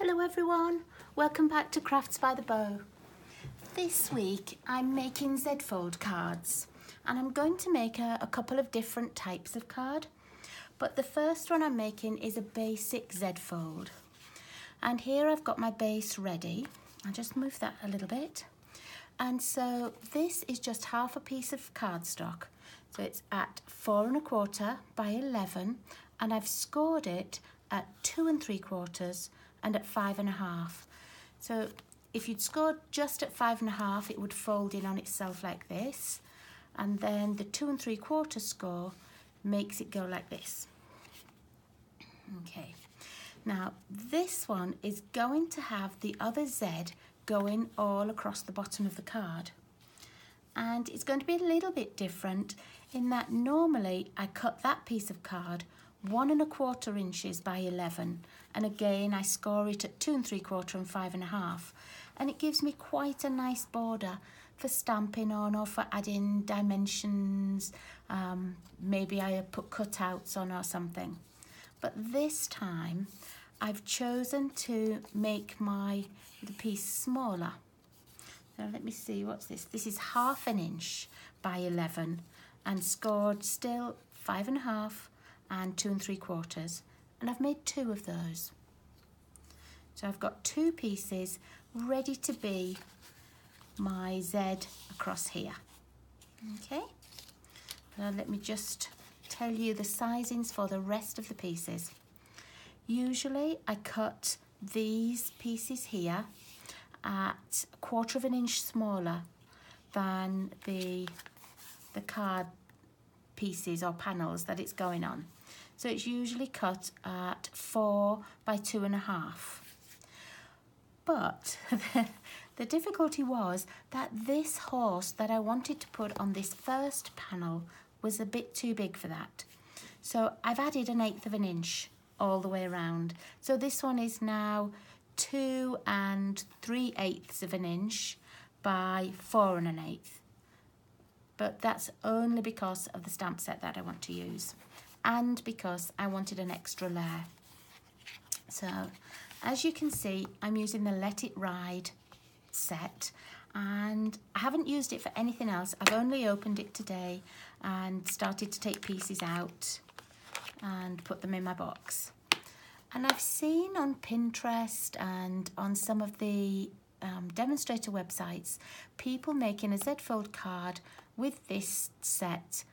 Hello everyone, welcome back to Crafts by the Bow. This week I'm making Z-fold cards and I'm going to make a couple of different types of card. But the first one I'm making is a basic Z-fold. And here I've got my base ready. I'll just move that a little bit. And so this is just half a piece of cardstock. So it's at 4 1/4 by 11 and I've scored it at 2 3/4 and at 5 1/2. So if you'd scored just at 5 1/2, it would fold in on itself like this, and then the 2 3/4 score makes it go like this. Okay, now this one is going to have the other Z going all across the bottom of the card, and it's going to be a little bit different in that normally I cut that piece of card 1 1/4 inches by 11, and again I score it at 2 3/4 and 5 1/2, and it gives me quite a nice border for stamping on or for adding dimensions. Maybe I put cutouts on or something. But this time I've chosen to make the piece smaller. So let me see, what's this? This is 1/2 inch by 11 and scored still 5 1/2 and 2 3/4, and I've made 2 of those. So I've got 2 pieces ready to be my Z across here. Okay, now let me just tell you the sizings for the rest of the pieces. Usually I cut these pieces here at 1/4 inch smaller than the card pieces or panels that it's going on. So it's usually cut at 4 by 2 1/2. But the difficulty was that this horse that I wanted to put on this first panel was a bit too big for that. So I've added 1/8 inch all the way around. So this one is now 2 3/8 inch by 4 1/8. But that's only because of the stamp set that I want to use, and because I wanted an extra layer. So as you can see, I'm using the Let It Ride set, and I haven't used it for anything else. I've only opened it today and started to take pieces out and put them in my box. And I've seen on Pinterest and on some of the demonstrator websites people making a Z-fold card with this set,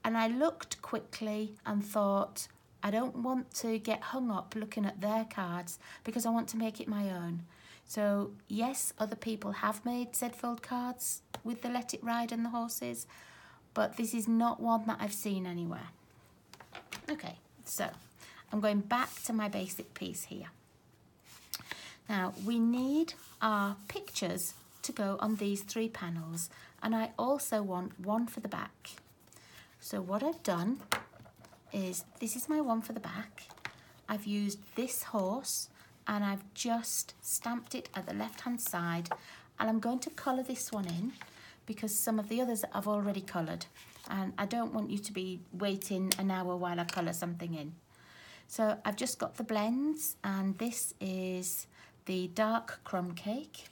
and I looked quickly and thought, I don't want to get hung up looking at their cards because I want to make it my own. So yes, other people have made Z-fold cards with the Let It Ride and the horses, but this is not one that I've seen anywhere. Okay, so I'm going back to my basic piece here. Now we need our pictures to go on these 3 panels, and I also want one for the back. So what I've done is, this is my one for the back. I've used this horse and I've just stamped it at the left hand side, and I'm going to colour this one in because some of the others I've already coloured, and I don't want you to be waiting an hour while I colour something in. So I've just got the blends, and this is the dark crumb cake.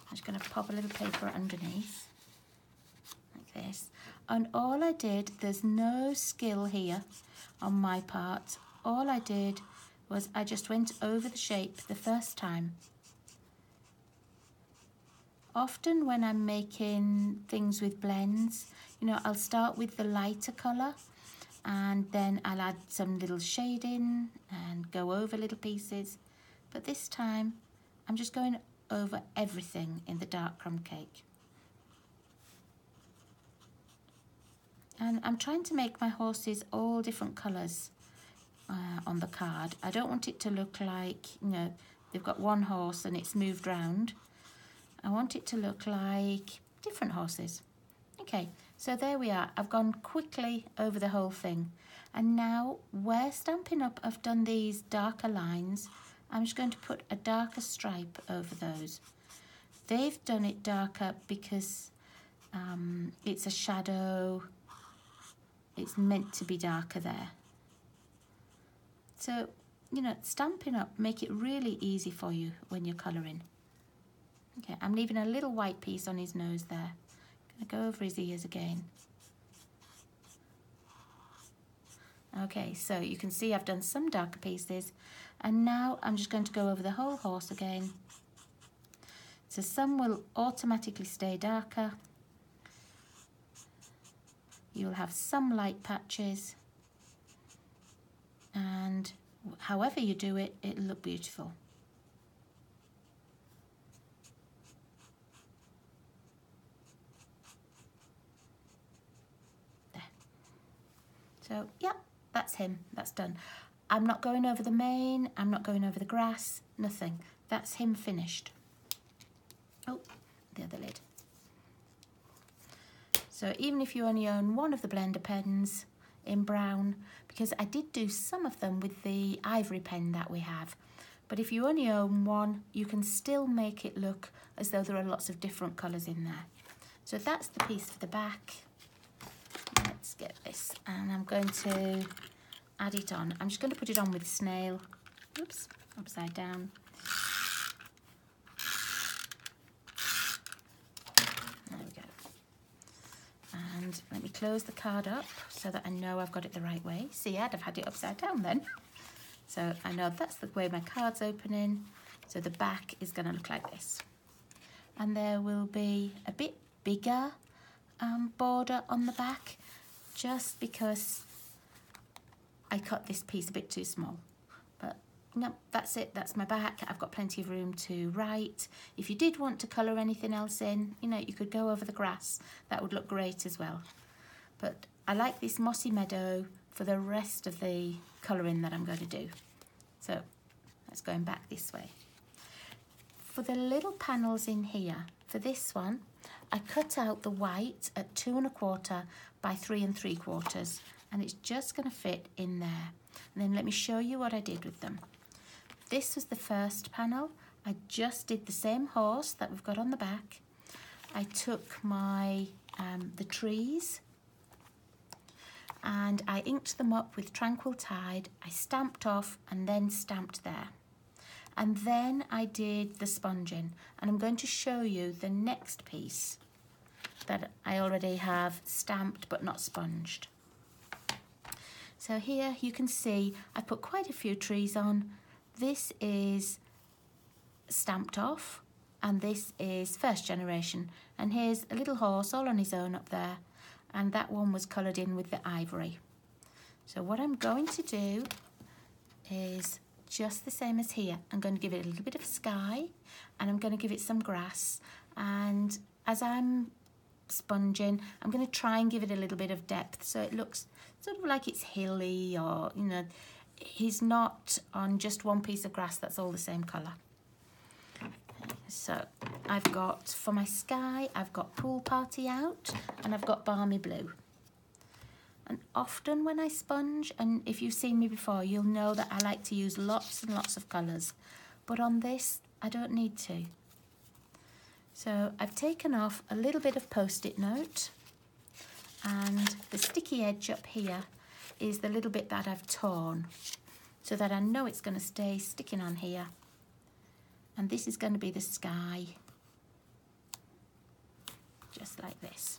I'm just going to pop a little paper underneath like this, and all I did, there's no skill here on my part, all I did was I just went over the shape the first time. Often when I'm making things with blends, you know, I'll start with the lighter colour and then I'll add some little shading and go over little pieces, but this time I'm just going over everything in the dark crumb cake. And I'm trying to make my horses all different colours on the card. I don't want it to look like, you know, they've got one horse and it's moved round. I want it to look like different horses. Okay, so there we are. I've gone quickly over the whole thing. And now where Stampin' Up! I've done these darker lines, I'm just going to put a darker stripe over those. They've done it darker because it's a shadow. It's meant to be darker there. So you know, Stampin' Up! Make it really easy for you when you're colouring. Okay, I'm leaving a little white piece on his nose there. Gonna go over his ears again. Okay, so you can see I've done some darker pieces, and now I'm just going to go over the whole horse again. So some will automatically stay darker. You'll have some light patches, and however you do it, it'll look beautiful. There. So, yeah, that's him. That's done. I'm not going over the mane. I'm not going over the grass. Nothing. That's him finished. Oh, the other lid. So even if you only own one of the blender pens in brown, because I did do some of them with the ivory pen that we have, but if you only own one, you can still make it look as though there are lots of different colours in there. So that's the piece for the back. Let's get this, and I'm going to add it on. I'm just going to put it on with snail. Oops, upside down. There we go. And let me close the card up so that I know I've got it the right way. See, I'd have had it upside down then. So I know that's the way my card's opening. So the back is going to look like this. And there will be a bit bigger border on the back, just because I cut this piece a bit too small. But no, that's it, that's my back. I've got plenty of room to write. If you did want to colour anything else in, you know, you could go over the grass. That would look great as well. But I like this mossy meadow for the rest of the colouring that I'm going to do. So that's going back this way. For the little panels in here, for this one, I cut out the white at 2 1/4 by 3 3/4, and it's just going to fit in there. And then let me show you what I did with them. This was the first panel. I just did the same horse that we've got on the back. I took my the trees and I inked them up with Tranquil Tide. I stamped off and then stamped there. And then I did the sponging, and I'm going to show you the next piece that I already have stamped but not sponged. So here you can see I put quite a few trees on. This is stamped off, and this is first generation. And here's a little horse all on his own up there, and that one was coloured in with the ivory. So what I'm going to do is just the same as here. I'm going to give it a little bit of sky, and I'm going to give it some grass, and as I'm sponging, I'm going to try and give it a little bit of depth so it looks sort of like it's hilly, or, you know, he's not on just one piece of grass that's all the same colour. So I've got, for my sky, I've got Pool Party out, and I've got Balmy Blue. And often when I sponge, and if you've seen me before, you'll know that I like to use lots and lots of colours. But on this, I don't need to. So I've taken off a little bit of Post-it note, and the sticky edge up here is the little bit that I've torn, so that I know it's going to stay sticking on here. And this is going to be the sky, just like this.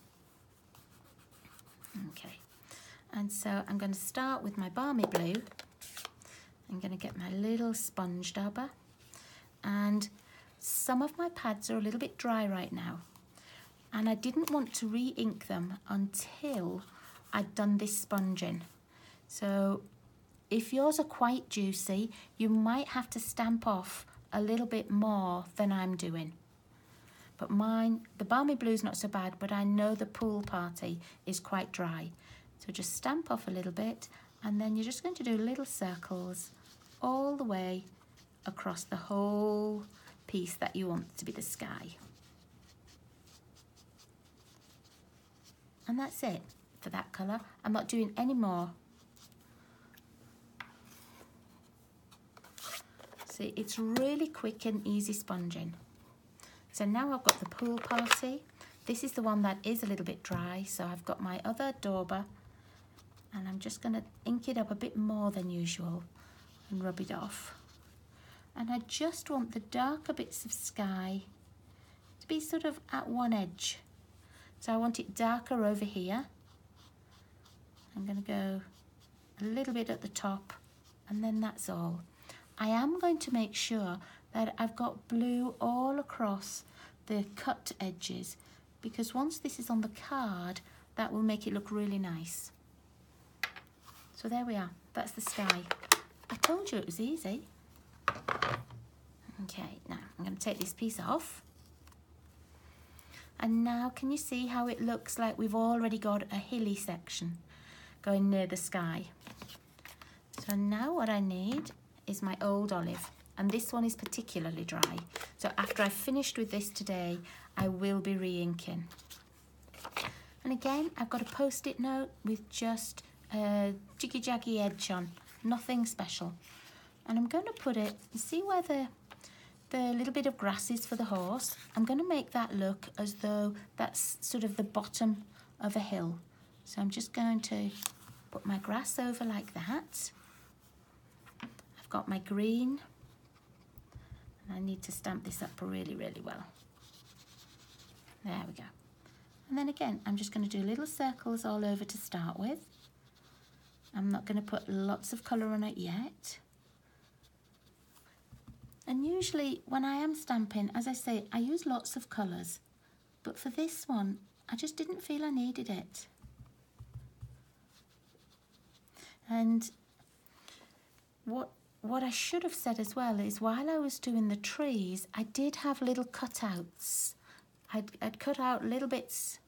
Okay. And so I'm going to start with my Balmy Blue. I'm going to get my little sponge dauber, and some of my pads are a little bit dry right now, and I didn't want to re-ink them until I'd done this sponging. So if yours are quite juicy, you might have to stamp off a little bit more than I'm doing. But mine, the Balmy Blue's not so bad, but I know the Pool Party is quite dry. So just stamp off a little bit, and then you're just going to do little circles all the way across the whole piece that you want to be the sky. And that's it for that colour. I'm not doing any more. See, it's really quick and easy sponging. So now I've got the Pool Party. This is the one that is a little bit dry, so I've got my other dauber, and I'm just going to ink it up a bit more than usual. and rub it off. And I just want the darker bits of sky to be sort of at one edge. So I want it darker over here. I'm going to go a little bit at the top, and then that's all. I am going to make sure that I've got blue all across the cut edges, because once this is on the card, that will make it look really nice. So there we are, that's the sky. I told you it was easy. Okay, now I'm going to take this piece off. And now can you see how it looks like we've already got a hilly section going near the sky? So now what I need is my old olive, and this one is particularly dry. So after I've finished with this today, I will be re-inking. And again, I've got a post-it note with just a jiggy-jaggy edge on, nothing special. And I'm going to put it, see where the little bit of grass is for the horse? I'm going to make that look as though that's sort of the bottom of a hill. So I'm just going to put my grass over like that. I've got my green, and I need to stamp this up really, really well. There we go. And then again, I'm just going to do little circles all over to start with. I'm not going to put lots of colour on it yet. And usually when I am stamping, as I say, I use lots of colours. But for this one, I just didn't feel I needed it. And what I should have said as well is while I was doing the trees, I did have little cutouts. I'd cut out little bits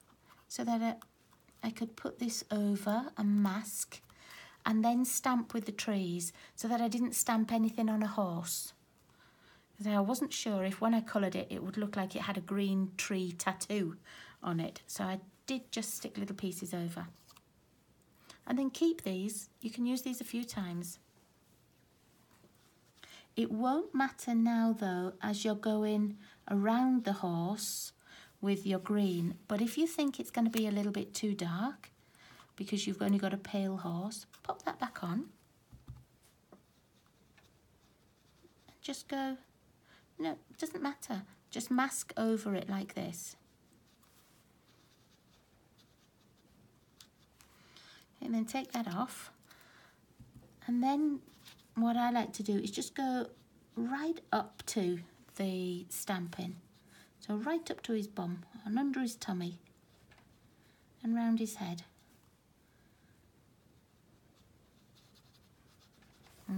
so that I could put this over and mask and then stamp with the trees so that I didn't stamp anything on a horse. Because I wasn't sure if when I coloured it, it would look like it had a green tree tattoo on it. So I did just stick little pieces over. And then keep these. You can use these a few times. It won't matter now though as you're going around the horse with your green, but if you think it's going to be a little bit too dark because you've only got a pale horse, pop that back on. Just go, no, it doesn't matter, just mask over it like this. And then take that off. And then what I like to do is just go right up to the stamping. So right up to his bum and under his tummy and round his head.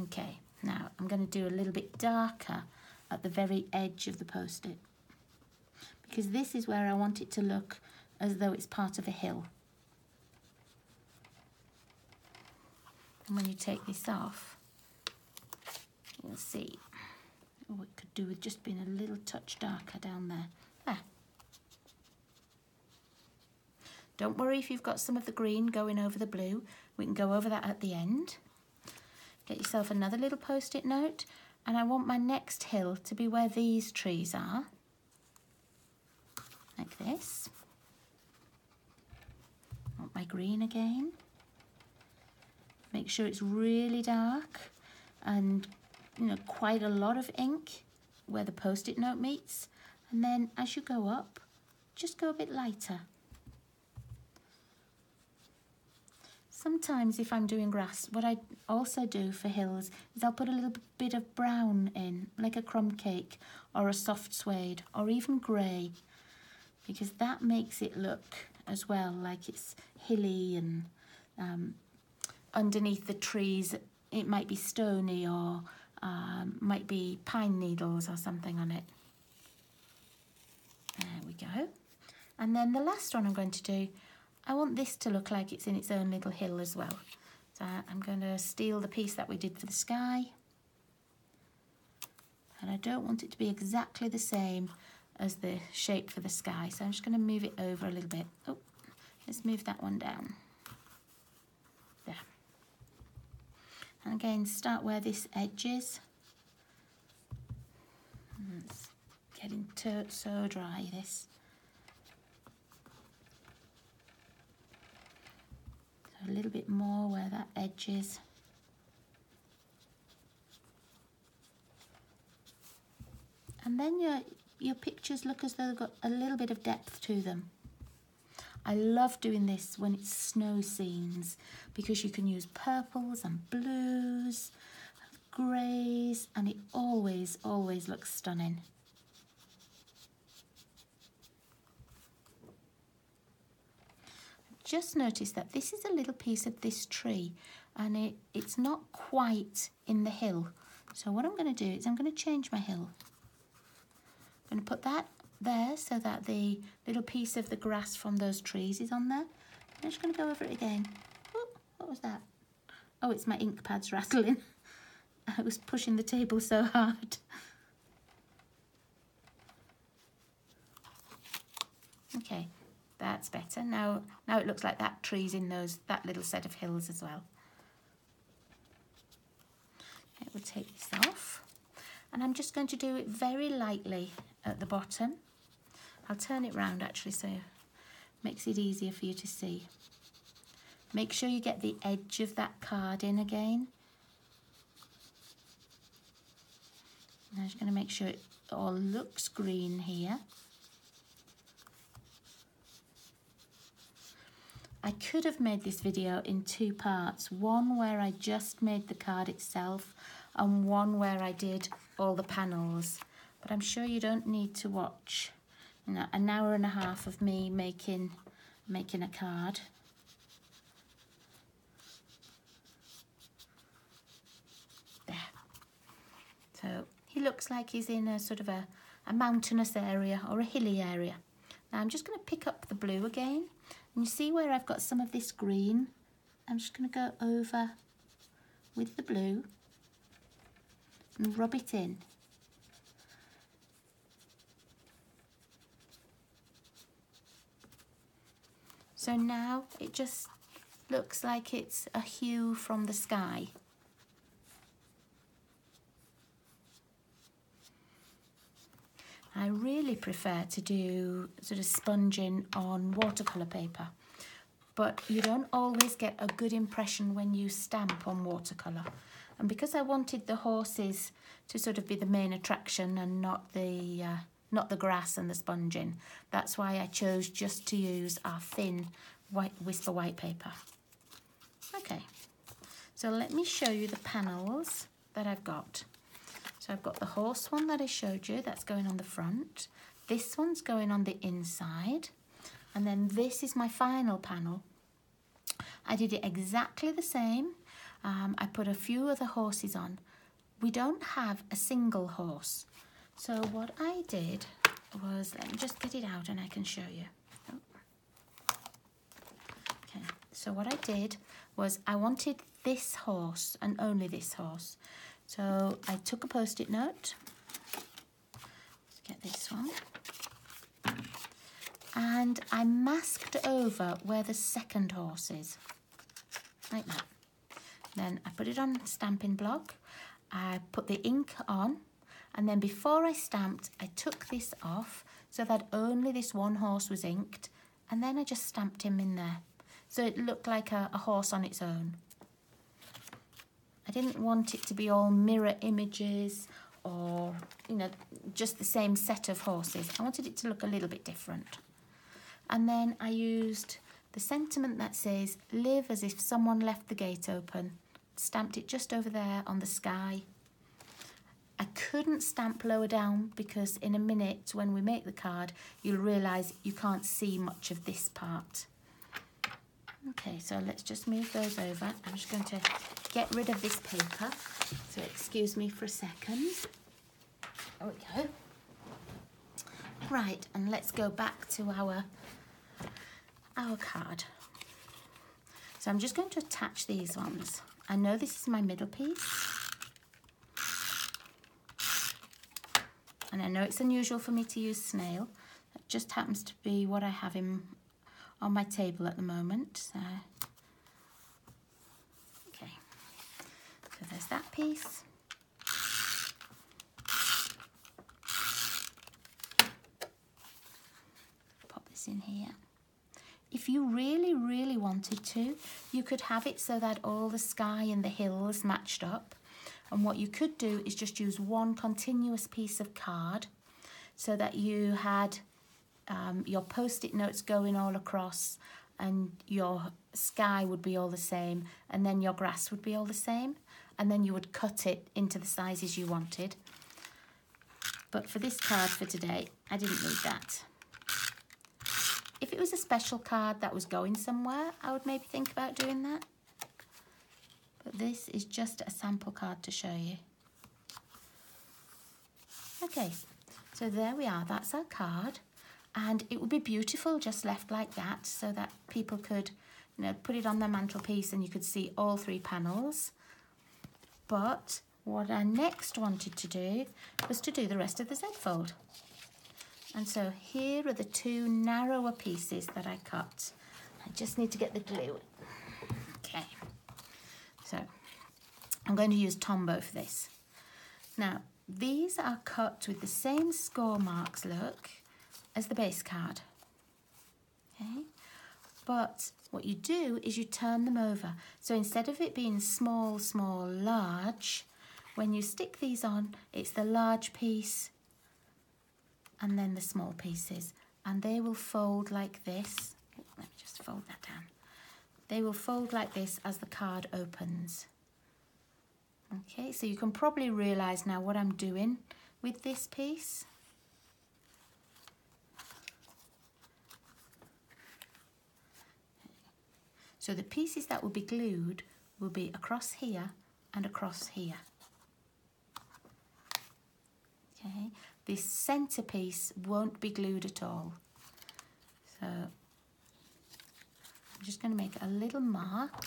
Okay, now I'm going to do a little bit darker at the very edge of the post-it, because this is where I want it to look as though it's part of a hill. And when you take this off, you'll see, oh, it could do with just being a little touch darker down there. There. Don't worry if you've got some of the green going over the blue. We can go over that at the end. Get yourself another little post-it note, and I want my next hill to be where these trees are. Like this. I want my green again. Make sure it's really dark and, you know, quite a lot of ink where the post-it note meets. And then as you go up, just go a bit lighter. Sometimes if I'm doing grass, what I also do for hills is I'll put a little bit of brown in, like a crumb cake or a soft suede or even grey, because that makes it look as well like it's hilly, and underneath the trees it might be stony or might be pine needles or something on it. There we go. And then the last one I'm going to do, I want this to look like it's in its own little hill as well. So I'm going to steal the piece that we did for the sky. And I don't want it to be exactly the same as the shape for the sky. So I'm just going to move it over a little bit. Oh, let's move that one down. There. And again, start where this edge is. It's getting so dry, this. So a little bit more where that edge is. And then your pictures look as though they've got a little bit of depth to them. I love doing this when it's snow scenes because you can use purples and blues, greys, and it always looks stunning. Just notice that this is a little piece of this tree and it's not quite in the hill. So what I'm going to do is I'm going to change my hill. I'm going to put that there so that the little piece of the grass from those trees is on there. I'm just going to go over it again. Oh, what was that? Oh, it's my ink pads rattling. I was pushing the table so hard. Okay. That's better. Now it looks like that tree's in that little set of hills as well. Okay, we'll take this off. And I'm just going to do it very lightly at the bottom. I'll turn it round actually so it makes it easier for you to see. Make sure you get the edge of that card in again. I'm just going to make sure it all looks green here. I could have made this video in two parts, one where I just made the card itself and one where I did all the panels, but I'm sure you don't need to watch an hour and a half of me making a card. There. So he looks like he's in a sort of a mountainous area or a hilly area. Now I'm just going to pick up the blue again. And you see where I've got some of this green? I'm just going to go over with the blue and rub it in. So now it just looks like it's a hue from the sky. I really prefer to do sort of sponging on watercolour paper, but you don't always get a good impression when you stamp on watercolour. And because I wanted the horses to sort of be the main attraction and not the grass and the sponging, that's why I chose just to use our thin white Whisper white paper. Okay, so let me show you the panels that I've got. So I've got the horse one that I showed you, that's going on the front. This one's going on the inside. And then this is my final panel. I did it exactly the same. I put a few other horses on. We don't have a single horse. So what I did was, let me just get it out and I can show you. Okay, so what I did was I wanted this horse and only this horse. So I took a Post-it note, let's get this one, and I masked over where the second horse is, like that. Then I put it on a stamping block, I put the ink on, and then before I stamped, I took this off so that only this one horse was inked, and then I just stamped him in there. So it looked like a horse on its own. I didn't want it to be all mirror images or, you know, just the same set of horses. I wanted it to look a little bit different. And then I used the sentiment that says, live as if someone left the gate open. Stamped it just over there on the sky. I couldn't stamp lower down because in a minute when we make the card, you'll realise you can't see much of this part. Okay, so let's just move those over. I'm just going to get rid of this paper. So excuse me for a second. There we go. Right, and let's go back to our card. So I'm just going to attach these ones. I know this is my middle piece. And I know it's unusual for me to use snail. That just happens to be what I have on my table at the moment. So, okay, so there's that piece. Pop this in here. If you really, really wanted to, you could have it so that all the sky and the hills matched up. And what you could do is just use one continuous piece of card so that you had your post-it notes going all across, and your sky would be all the same, and then your grass would be all the same, and then you would cut it into the sizes you wanted. But for this card for today, I didn't need that. If it was a special card that was going somewhere, I would maybe think about doing that. But this is just a sample card to show you. Okay, so there we are, that's our card. And it would be beautiful just left like that, so that people could, you know, put it on their mantelpiece and you could see all three panels. But what I next wanted to do was to do the rest of the Z fold. And so here are the two narrower pieces that I cut. I just need to get the glue. Okay, so I'm going to use Tombow for this. Now, these are cut with the same score marks, look, as the base card. Okay, but what you do is you turn them over. So instead of it being small, small, large, when you stick these on, it's the large piece and then the small pieces, and they will fold like this. Let me just fold that down. They will fold like this as the card opens. Okay, so you can probably realise now what I'm doing with this piece. So the pieces that will be glued will be across here and across here. Okay, this centre piece won't be glued at all. So I'm just going to make a little mark.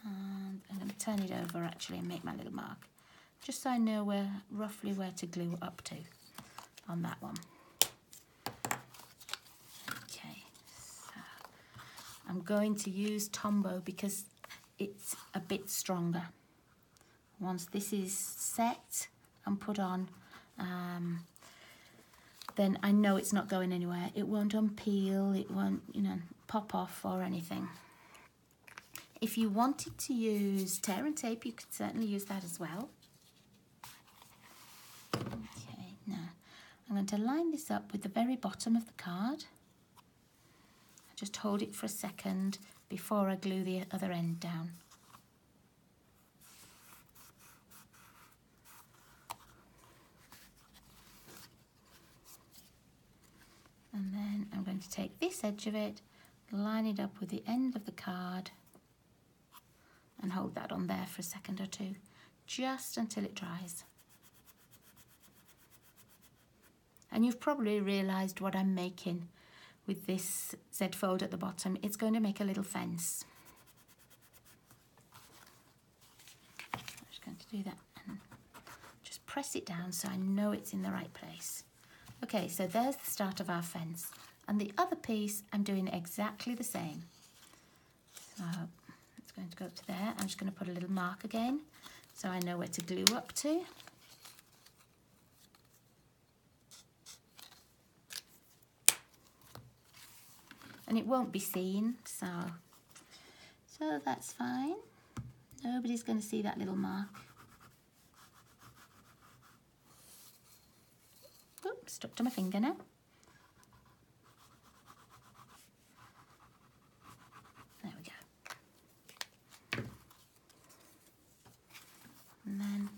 And I'm going to turn it over actually and make my little mark, just so I know roughly where to glue up to on that one. I'm going to use Tombow because it's a bit stronger. Once this is set and put on, then I know it's not going anywhere. It won't unpeel, it won't, you know, pop off or anything. If you wanted to use tear and tape, you could certainly use that as well. Okay, now I'm going to line this up with the very bottom of the card. Just hold it for a second before I glue the other end down. And then I'm going to take this edge of it, line it up with the end of the card and hold that on there for a second or two, just until it dries. And you've probably realised what I'm making with this Z fold at the bottom. It's going to make a little fence. I'm just going to do that and just press it down so I know it's in the right place. Okay, so there's the start of our fence. And the other piece, I'm doing exactly the same. So it's going to go up to there. I'm just going to put a little mark again so I know where to glue up to. And it won't be seen, so that's fine. Nobody's going to see that little mark. Oops, stuck to my finger now. There we go. And then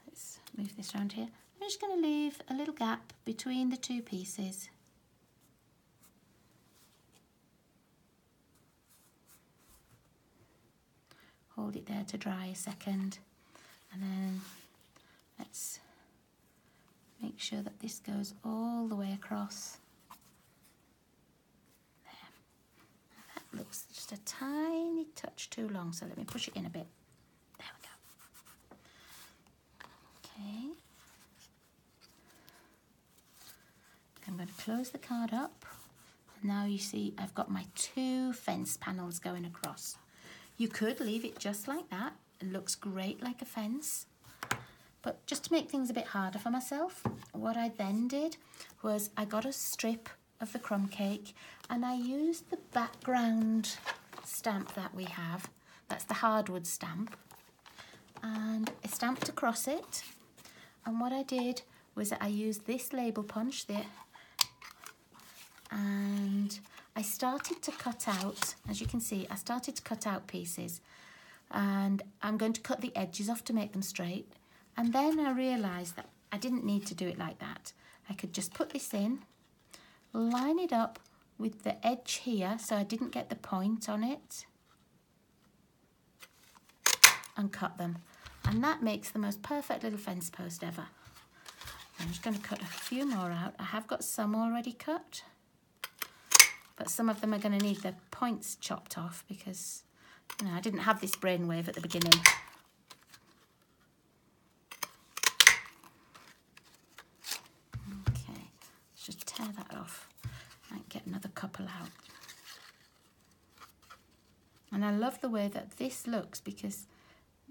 let's move this around here. I'm just going to leave a little gap between the two pieces. Hold it there to dry a second, and then let's make sure that this goes all the way across. There. Now that looks just a tiny touch too long, so let me push it in a bit. There we go. Okay. I'm going to close the card up. Now you see I've got my two fence panels going across. You could leave it just like that. It looks great like a fence. But just to make things a bit harder for myself, what I then did was I got a strip of the crumb cake and I used the background stamp that we have. That's the hardwood stamp. And I stamped across it. And what I did was that I used this label punch there. And I started to cut out, as you can see, I started to cut out pieces. And I'm going to cut the edges off to make them straight. And then I realised that I didn't need to do it like that. I could just put this in, line it up with the edge here so I didn't get the point on it, and cut them. And that makes the most perfect little fence post ever. I'm just going to cut a few more out. I have got some already cut, but some of them are going to need the points chopped off because, you know, I didn't have this brainwave at the beginning. Okay, let's just tear that off and get another couple out. And I love the way that this looks because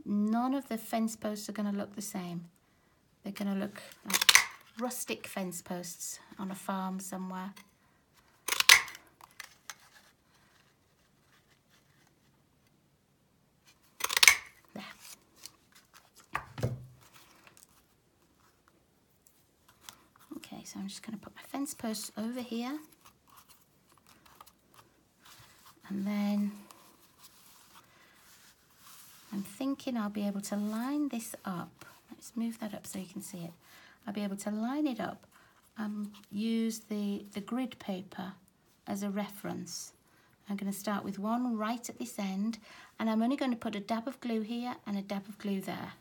none of the fence posts are going to look the same. They're going to look like rustic fence posts on a farm somewhere. There. Okay, so I'm just going to put my fence posts over here. And then I'm thinking I'll be able to line this up. Let's move that up so you can see it. I'll be able to line it up and use the grid paper as a reference. I'm going to start with one right at this end, and I'm only going to put a dab of glue here and a dab of glue there.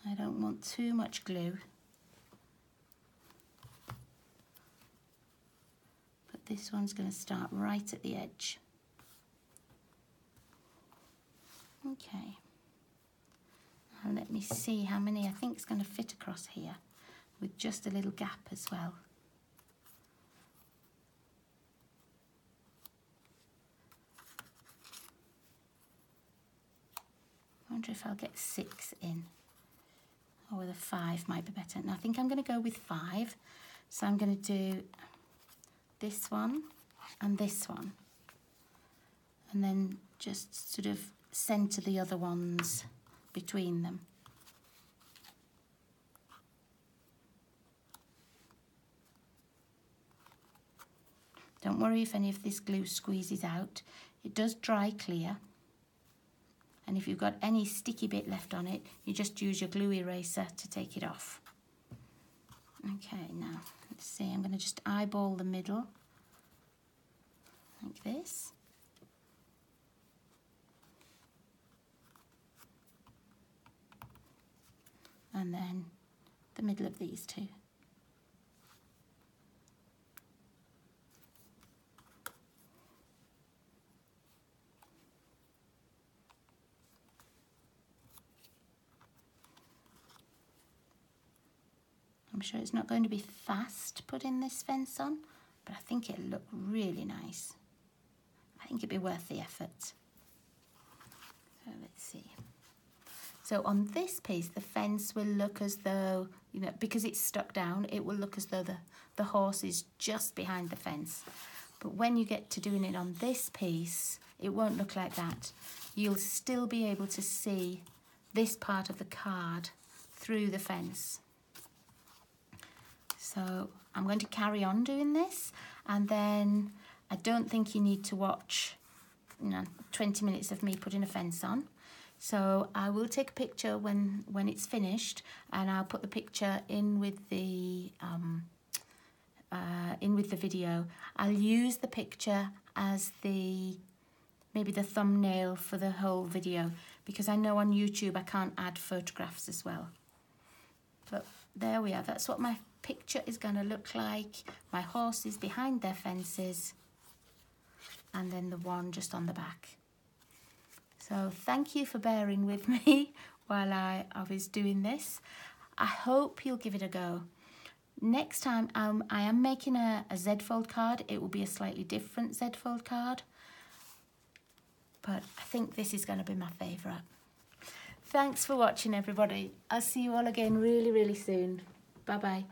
I don't want too much glue. But this one's going to start right at the edge. Okay. Now let me see how many I think is going to fit across here with just a little gap as well. I wonder if I'll get 6 in. Or whether 5 might be better. And I think I'm going to go with 5. So I'm going to do this one and this one. And then just sort of centre the other ones between them. Don't worry if any of this glue squeezes out. It does dry clear. And if you've got any sticky bit left on it, you just use your glue eraser to take it off. Okay, now let's see, I'm going to just eyeball the middle like this. And then the middle of these two. I'm sure it's not going to be fast putting this fence on, but I think it'll look really nice. I think it'd be worth the effort. So let's see. So on this piece, the fence will look as though, you know, because it's stuck down, it will look as though the horse is just behind the fence. But when you get to doing it on this piece, it won't look like that. You'll still be able to see this part of the card through the fence. So I'm going to carry on doing this, and then I don't think you need to watch, 20 minutes of me putting a fence on. So I will take a picture when it's finished, and I'll put the picture in with the video. I'll use the picture as maybe the thumbnail for the whole video, because I know on YouTube I can't add photographs as well. But there we are. That's what my picture is going to look like. My horse is behind their fences, and then the one just on the back. So thank you for bearing with me while I was doing this. I hope you'll give it a go. Next time I am making a Z-fold card. It will be a slightly different Z-fold card, but I think this is going to be my favourite. Thanks for watching, everybody. I'll see you all again really, really soon. Bye-bye.